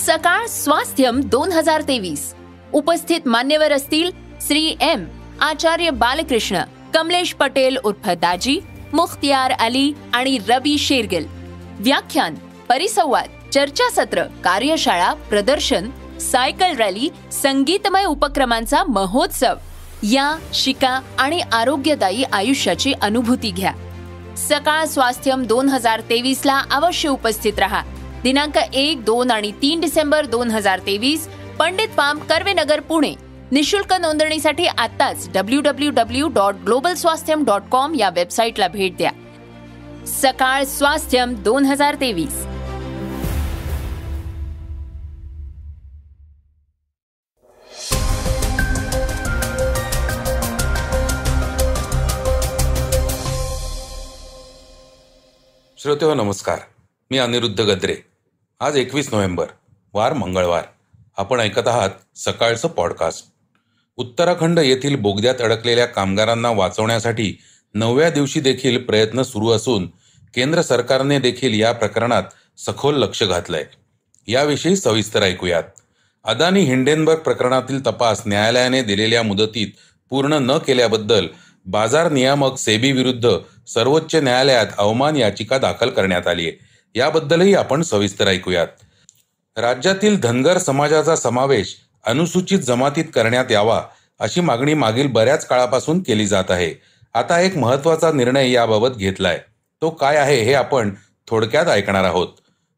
सकाळ स्वास्थ्यम 2023 उपस्थित मान्यवर असतील श्री एम आचार्य बालकृष्ण, कमलेश पटेल उर्फ दाजी, मुख्तियार अली आणि रवी शेरगिल. व्याख्यान, परिसंवाद, चर्चासत्र, कार्यशाळा, प्रदर्शन, सायकल रॅली, संगीतमय उपक्रमांचा महोत्सव. या, शिका आणि आरोग्यदायी आयुष्याची अनुभूती घ्या. सकाळ स्वास्थ्यम 2023 ला अवश्य उपस्थित रहा. दिनांक 1, 2 आणि 3 डिसेंबर 2023, पंडित पाम, कर्वेनगर, पुणे. निशुल्क नोंदणीसाठी आताच www.globalswasthyam.com या वेबसाईटला भेट द्या. सकाळ स्वास्थ्यम 2023. श्रोतेहो नमस्कार, मी अनिरुद्ध गद्रे. आज 21 नोव्हेंबर, वार मंगळवार. आपण ऐकत आहात सकाळचं पॉडकास्ट. उत्तराखंड येथील बोगद्यात अडकलेल्या कामगारांना वाचवण्यासाठी 9व्या दिवशी देखील प्रयत्न सुरू असून केंद्र सरकारने देखील या प्रकरणात सखोल लक्ष घातलंय. याविषयी सविस्तर ऐकूयात. अदानी हिंडेनबर्ग प्रकरणातील तपास न्यायालयाने दिलेल्या मुदतीत पूर्ण न केल्याबद्दल बाजार नियामक सेबी विरुद्ध सर्वोच्च न्यायालयात अवमान याचिका दाखल करण्यात आली आहे. याबद्दलही आपण सविस्तर ऐकूयात. राज्यातील धनगर समाजाचा समावेश अनुसूचित जमातीत करण्यात यावा अशी मागणी मागील बऱ्याच काळापासून केली जात आहे. आता एक महत्त्वाचा निर्णय याबाबत घेतलाय. तो काय आहे हे आपण थोडक्यात ऐकणार आहोत.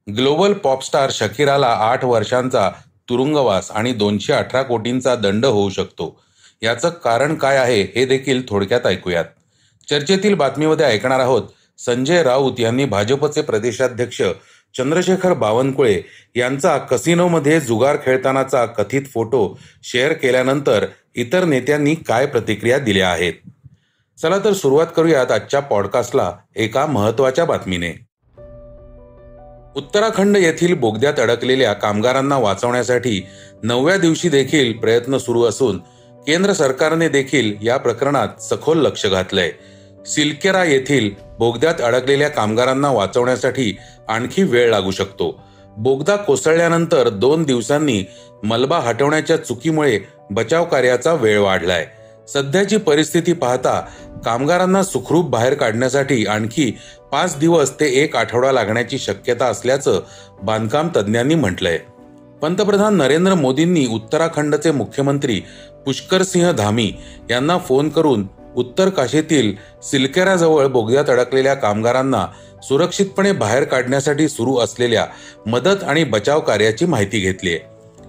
ग्लोबल पॉपस्टार शकीराला 8 वर्षांचा तुरुंगवास आणि 218 कोटींचा दंड होऊ शकतो. याचं कारण काय आहे हे देखील थोडक्यात ऐकूयात. चर्चेतील बातमीमध्ये ऐकणार आहोत, संजय राऊत यांनी भाजपचे प्रदेशाध्यक्ष चंद्रशेखर बावनकुळे यांचा कसिनोमध्ये जुगार खेळतानाचा कथित फोटो शेअर केल्यानंतर इतर नेत्यांनी काय प्रतिक्रिया दिल्या आहेत. चला तर सुरुवात करूयात आजच्या पॉडकास्टला एका महत्त्वाच्या बातमीने. उत्तराखंड येथील बोगद्यात अडकलेल्या कामगारांना वाचवण्यासाठी 9व्या दिवशी देखील प्रयत्न सुरू असून केंद्र सरकारने देखील या प्रकरणात सखोल लक्ष घातलंय. सिलकेरा येथील बोगद्यात अडकलेल्या कामगारांना वाचवण्यासाठी आणखी वेळ लागू शकतो. बोगदा कोसळल्यानंतर 2 दिवसांनी मलबा हटवण्याच्या चुकीमुळे बचाव कार्याचा वेळ वाढलाय. सध्याची परिस्थिती पाहता कामगारांना सुखरूप बाहेर काढण्यासाठी आणखी 5 दिवस ते 1 आठवडा लागण्याची शक्यता असल्याचं बांधकाम तज्ज्ञांनी म्हटलंय. पंतप्रधान नरेंद्र मोदींनी उत्तराखंडचे मुख्यमंत्री पुष्कर सिंह धामी यांना फोन करून उत्तर काशीतील सिलकेराजवळ बोगद्यात अडकलेल्या कामगारांना सुरक्षितपणे बाहेर काढण्यासाठी सुरू असलेल्या मदत आणि बचाव कार्याची माहिती घेतली.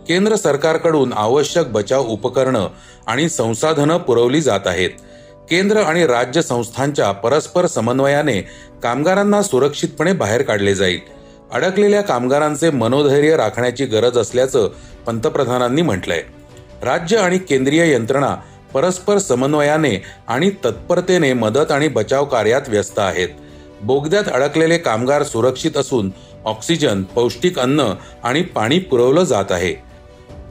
केंद्र सरकारकडून आवश्यक बचाव उपकरणं आणि संसाधनं पुरवली जात आहेत. केंद्र आणि राज्य संस्थांच्या परस्पर समन्वयाने कामगारांना सुरक्षितपणे बाहेर काढले जाईल. अडकलेल्या कामगारांचे मनोधैर्य राखण्याची गरज असल्याचं पंतप्रधानांनी म्हटलंय. राज्य आणि केंद्रीय यंत्रणा परस्पर समन्वयाने आणि तत्परतेने मदत आणि बचाव कार्यात व्यस्त आहेत. बोगद्यात अडकलेले कामगार सुरक्षित असून ऑक्सिजन, पौष्टिक अन्न आणि पाणी पुरवलं जात आहे.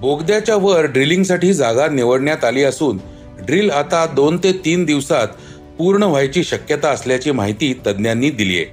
बोगद्याच्या वर ड्रिलिंगसाठी जागा निवडण्यात आली असून ड्रिल आता 2 ते 3 दिवसात पूर्ण व्हायची शक्यता असल्याची माहिती तज्ज्ञांनी दिली आहे.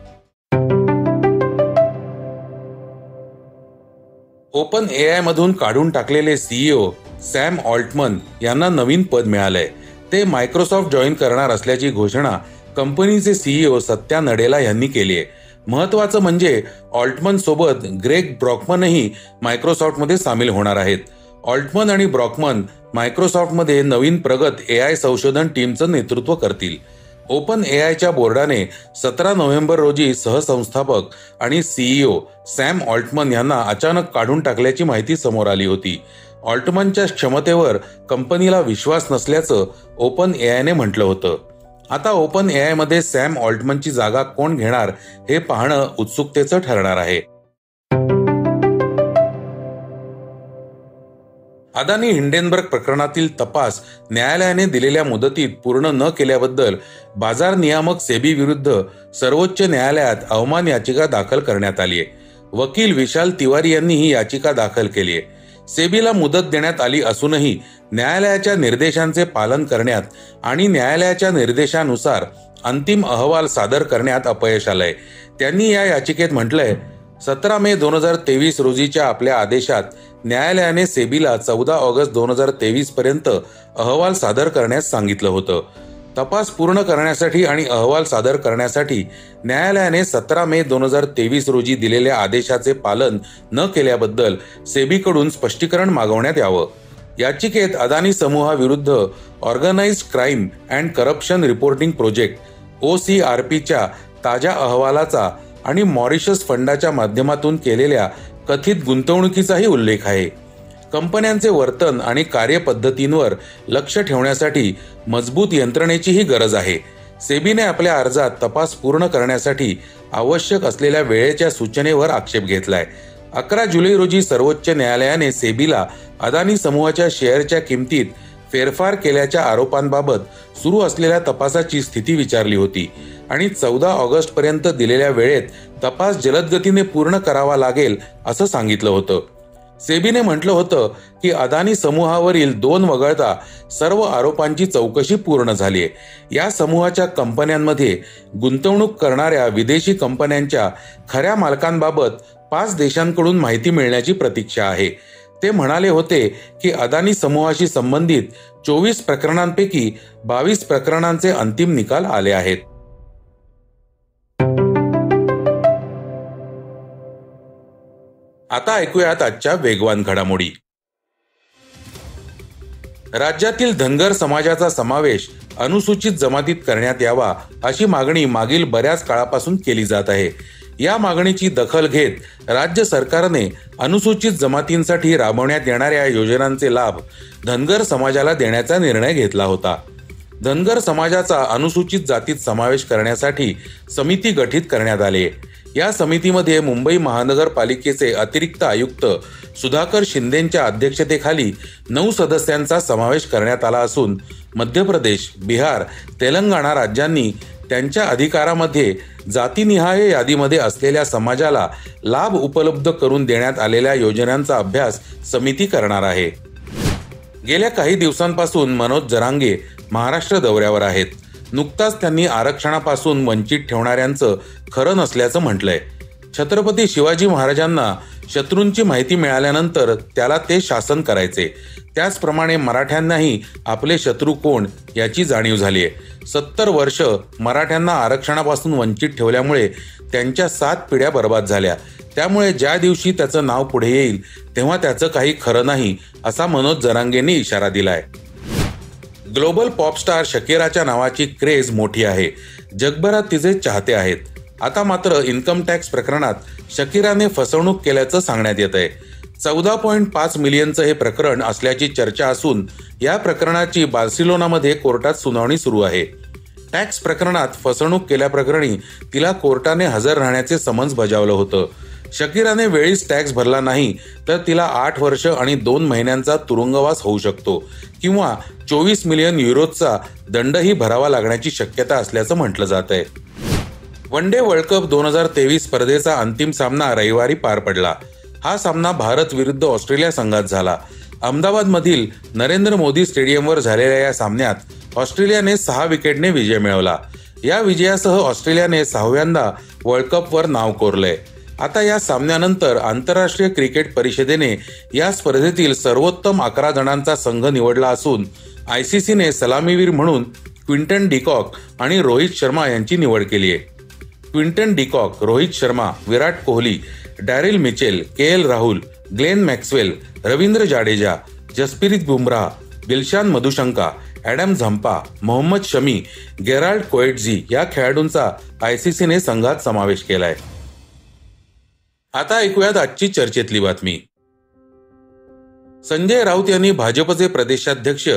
ओपन एआय मधून काढून टाकलेले सीईओ सॅम ऑल्टमन यांना नवीन पद मिळालंय. ते मायक्रोसॉफ्ट जॉईन करणार असल्याची घोषणा कंपनीचे सीईओ सत्या नडेला यांनी केली आहे. महत्वाचं म्हणजे ऑल्टमन सोबत ग्रेग ब्रॉकमनही मायक्रोसॉफ्टमध्ये सामील होणार आहेत. ऑल्टमन आणि ब्रॉकमन मायक्रोसॉफ्टमध्ये नवीन प्रगत एआय संशोधन टीमचं नेतृत्व करतील. ओपन एआयच्या बोर्डाने 17 नोव्हेंबर रोजी सहसंस्थापक आणि सीईओ सॅम ऑल्टमन यांना अचानक काढून टाकल्याची माहिती समोर आली होती. ऑल्टमनच्या क्षमतेवर कंपनीला विश्वास नसल्याचं ओपन एआयने म्हटलं होतं. आता ओपन एआयमध्ये सॅम ऑल्टमनची जागा कोण घेणार हे पाहणं उत्सुकतेचं ठरणार आहे. अदानी हिंडेनबर्ग प्रकरणातील तपास न्यायालयाने दिलेल्या मुदतीत पूर्ण न केल्याबद्दल बाजार नियामक सेबी विरुद्ध सर्वोच्च न्यायालयात अवमान याचिका दाखल करण्यात आली आहे. वकील विशाल तिवारी यांनी ही याचिका दाखल केली आहे. सेबीला मुदत देण्यात आली असूनही न्यायालयाच्या निर्देशांचे पालन करण्यात आणि न्यायालयाच्या निर्देशानुसार अंतिम अहवाल सादर करण्यात अपयश आलंय. त्यांनी या याचिकेत म्हटलंय, 17 मे 2023 रोजीच्या आपल्या आदेशात न्यायालयाने सेबीला 14 ऑगस्ट 2023 पर्यंत अहवाल सादर करण्यास सांगितलं होतं. तपास पूर्ण करण्यासाठी आणि अहवाल सादर करण्यासाठी न्यायालयाने 17 मे 2023 रोजी दिलेल्या आदेशाचे पालन न केल्याबद्दल सेबीकडून स्पष्टीकरण मागवण्यात यावं. याचिकेत अदानी समूहाविरुद्ध organised crime and corruption reporting project OCRPच्या ताज्या अहवालाचा आणि मॉरिशस फंडाच्या माध्यमातून केलेल्या कथित गुंतवणुकीचाही उल्लेख आहे. कंपन्यांचे वर्तन आणि कार्यपद्धतींवर लक्ष ठेवण्यासाठी मजबूत यंत्रणेचीही गरज आहे. सेबीने आपल्या अर्जात तपास पूर्ण करण्यासाठी आवश्यक असलेल्या वेळेच्या सूचनेवर आक्षेप घेतलाय. 11 जुलै रोजी सर्वोच्च न्यायालयाने सेबीला अदानी समूहाच्या शेअरच्या किमतीत फेरफार केल्याच्या आरोपांबाबत सुरू असलेल्या तपासाची स्थिती विचारली होती आणि 14 ऑगस्ट पर्यंत दिलेल्या वेळेत तपास जलद गतीने पूर्ण करावा लागेल असं सांगितलं होतं. सेबीने म्हटलं होतं की अदानी समूहावरील 2 वगळता सर्व आरोपांची चौकशी पूर्ण झालीय. या समूहाच्या कंपन्यांमध्ये गुंतवणूक करणाऱ्या विदेशी कंपन्यांच्या खऱ्या मालकांबाबत 5 देशांकडून माहिती मिळण्याची प्रतीक्षा आहे. ते म्हणाले होते की अदानी समूहाशी संबंधित 24 प्रकरणांपैकी 22 प्रकरणांचे अंतिम निकाल आले आहेत. आता ऐकूयात आजच्या वेगवान घडामोडी. राज्यातील धनगर समाजाचा समावेश अनुसूचित जमातीत करण्यात यावा अशी मागणी मागील बऱ्याच काळापासून केली जात आहे. या मागणीची दखल घेत राज्य सरकारने अनुसूचित जमातींसाठी राबवण्यात येणाऱ्या योजनांचे लाभ धनगर समाजाला देण्याचा निर्णय घेतला होता. धनगर समाजाचा अनुसूचित जातीत समावेश करण्यासाठी समिती गठीत करण्यात आली. या समितीमध्ये मुंबई महानगरपालिकेचे अतिरिक्त आयुक्त सुधाकर शिंदेंच्या अध्यक्षतेखाली 9 सदस्यांचा समावेश करण्यात आला असून मध्य प्रदेश, बिहार, तेलंगणा राज्यांनी त्यांच्या अधिकारामध्ये जातीनिहाय यादीमध्ये असलेल्या समाजाला लाभ उपलब्ध करून देण्यात आलेल्या योजनांचा अभ्यास समिती करणार आहे. गेल्या काही दिवसांपासून मनोज जरांगे महाराष्ट्र दौऱ्यावर आहेत. नुकताच त्यांनी आरक्षणापासून वंचित ठेवणाऱ्यांचं खरं नसल्याचं म्हटलंय. छत्रपती शिवाजी महाराजांना शत्रूंची माहिती मिळाल्यानंतर त्याला ते शासन करायचे. त्याचप्रमाणे मराठ्यांनाही आपले शत्रू कोण याची जाणीव झालीय. 70 वर्ष मराठ्यांना आरक्षणापासून वंचित ठेवल्यामुळे त्यांच्या 7 पिढ्या बर्बाद झाल्या. त्यामुळे ज्या दिवशी त्याचं नाव पुढे येईल तेव्हा त्याचं काही खरं नाही असा मनोज जरांगेंनी इशारा दिलाय. ग्लोबल पॉपस्टार शकीराच्या नावाची क्रेज मोठी आहे. जगभरात तिचे चाहते आहेत. आता मात्र इन्कम टॅक्स प्रकरणात शकीराने फसवणूक केल्याचं सांगण्यात येत आहे. 14.5 मिलियनचं हे प्रकरण असल्याची चर्चा असून या प्रकरणाची बार्सिलोनामध्ये कोर्टात सुनावणी सुरू आहे. टॅक्स प्रकरणात फसवणूक केल्याप्रकरणी तिला कोर्टाने हजर राहण्याचे समन्स बजावलं होतं. शकीराने वेळीच टॅक्स भरला नाही तर तिला 8 वर्ष आणि 2 महिन्यांचा तुरुंगवास होऊ शकतो किंवा 24 मिलियन युरोचा दंडही भरावा लागण्याची शक्यता असल्याचं म्हटलं जात आहे. वन डे वर्ल्ड कप 2023 स्पर्धेचा अंतिम सामना रविवारी पार पडला. हा सामना भारत विरुद्ध ऑस्ट्रेलिया संघात झाला. अहमदाबादमधील नरेंद्र मोदी स्टेडियमवर झालेल्या या सामन्यात ऑस्ट्रेलियाने 6 विकेटने विजय मिळवला. या विजयासह ऑस्ट्रेलियाने 6व्यांदा वर्ल्ड कपवर नाव कोरलंय. आता या सामन्यानंतर आंतरराष्ट्रीय क्रिकेट परिषदेने या स्पर्धेतील सर्वोत्तम 11 जणांचा संघ निवडला असून ICCने सलामीवीर म्हणून क्विंटन डिकॉक आणि रोहित शर्मा यांची निवड केली आहे. Quinton de Kock, Rohit Sharma, Virat Kohli, Daryl Mitchell, KL Rahul, Glenn Maxwell, Ravindra Jadeja, Jasprit Bumrah, Dilshan Madushanka, Adam Zampa, Mohammed Shami, Gerald Coetzee या खेळाडूंचा ICCने संघात समावेश केलाय. आता ऐकूयात आजची चर्चेतली बातमी. संजय राऊत यांनी भाजपचे प्रदेशाध्यक्ष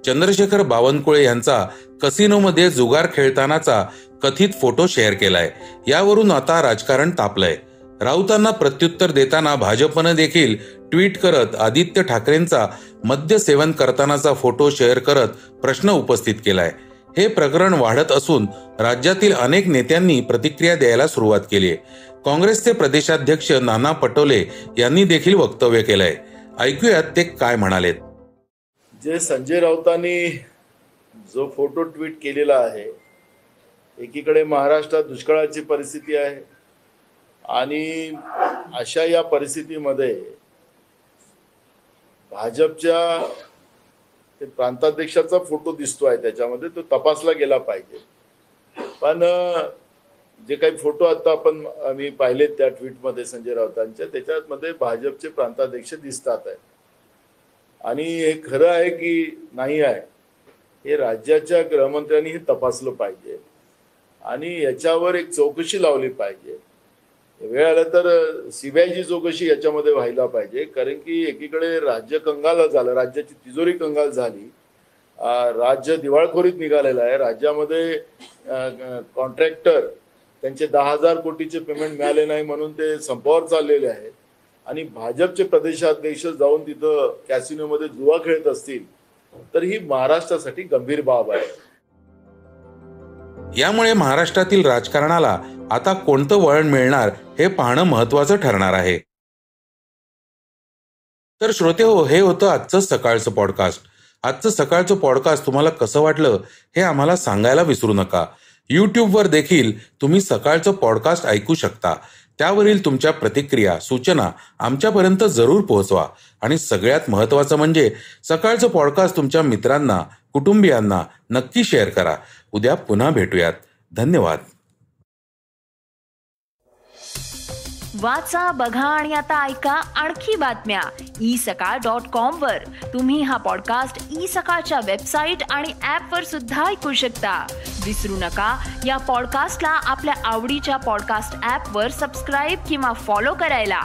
चंद्रशेखर बावनकुळे यांचा कसिनोमध्ये जुगार खेळतानाचा कथित फोटो शेअर केलाय. यावरून आता राजकारण तापलंय. राऊतांना प्रत्युत्तर देताना भाजपनं देखील ट्विट करत आदित्य ठाकरेंचा मद्य सेवन करतानाचा फोटो शेअर करत प्रश्न उपस्थित केलाय. हे प्रकरण वाढत असून राज्यातील अनेक नेत्यांनी प्रतिक्रिया द्यायला सुरुवात केली आहे. काँग्रेसचे प्रदेशाध्यक्ष नाना पटोले यांनी देखील वक्तव्य केलंय. ऐकूयात ते काय म्हणालेत. जे संजय राऊतांनी जो फोटो ट्विट केलेला आहे, एकीकडे महाराष्ट्रात दुष्काळाची परिस्थिती आहे, आणि अशा या परिस्थितीमध्ये भाजपच्या ते प्रांताध्यक्षाचा फोटो दिसतोय त्याच्यामध्ये, तो तपासला गेला पाहिजे. पण जे काही फोटो आता आम्ही पाहिले त्या ट्विटमध्ये संजय राऊतांच्या, त्याच्यामध्ये भाजपचे प्रांताध्यक्ष दिसतात आहे. आणि हे खरं आहे की नाही आहे हे राज्याच्या गृहमंत्र्यांनी हे तपासलं पाहिजे आणि याच्यावर एक चौकशी लावली पाहिजे. वेळ आला तर सीबीआयची चौकशी याच्यामध्ये व्हायला पाहिजे. कारण की एकीकडे राज्य कंगाल झालं, राज्याची तिजोरी कंगाल झाली, राज्य दिवाळखोरीत निघालेलं आहे. राज्यामध्ये कॉन्ट्रॅक्टर त्यांचे 10,000 कोटीचे पेमेंट मिळाले नाही म्हणून ते संपावर चाललेले आहेत आणि भाजपचे प्रदेशाध्यक्ष जाऊन तिथं कॅसिनोमध्ये जुवा खेळत असतील तर ही महाराष्ट्रासाठी गंभीर बाब आहे. यामुळे महाराष्ट्रातील राजकारणाला आता कोणतं वळण मिळणार हे पाहणं महत्त्वाचं ठरणार आहे. तर श्रोतेहो, हे होतं आजचं सकाळचं पॉडकास्ट. आजचं सकाळचं पॉडकास्ट तुम्हाला कसं वाटलं हे आम्हाला सांगायला विसरू नका. यूट्यूबवर देखील तुम्ही सकाळचं पॉडकास्ट ऐकू शकता. त्यावरील तुमच्या प्रतिक्रिया, सूचना आमच्यापर्यंत जरूर पोहोचवा आणि सगळ्यात महत्त्वाचं म्हणजे सकाळचं पॉडकास्ट तुमच्या मित्रांना, कुटुंबियांना नक्की शेअर करा. उद्या पुन्हा भेटूयात. धन्यवाद. वाचा, बघा आणि आता ऐका आणखी बातम्या isakal.com वर. तुम्ही हा पॉडकास्ट isakal वेबसाईट आणि ऍप वर सुद्धा ऐकू शकता. विसरू नका या पॉडकास्टला आपल्या आवडीच्या पॉडकास्ट ऍप वर सबस्क्राईब किंवा फॉलो करायला.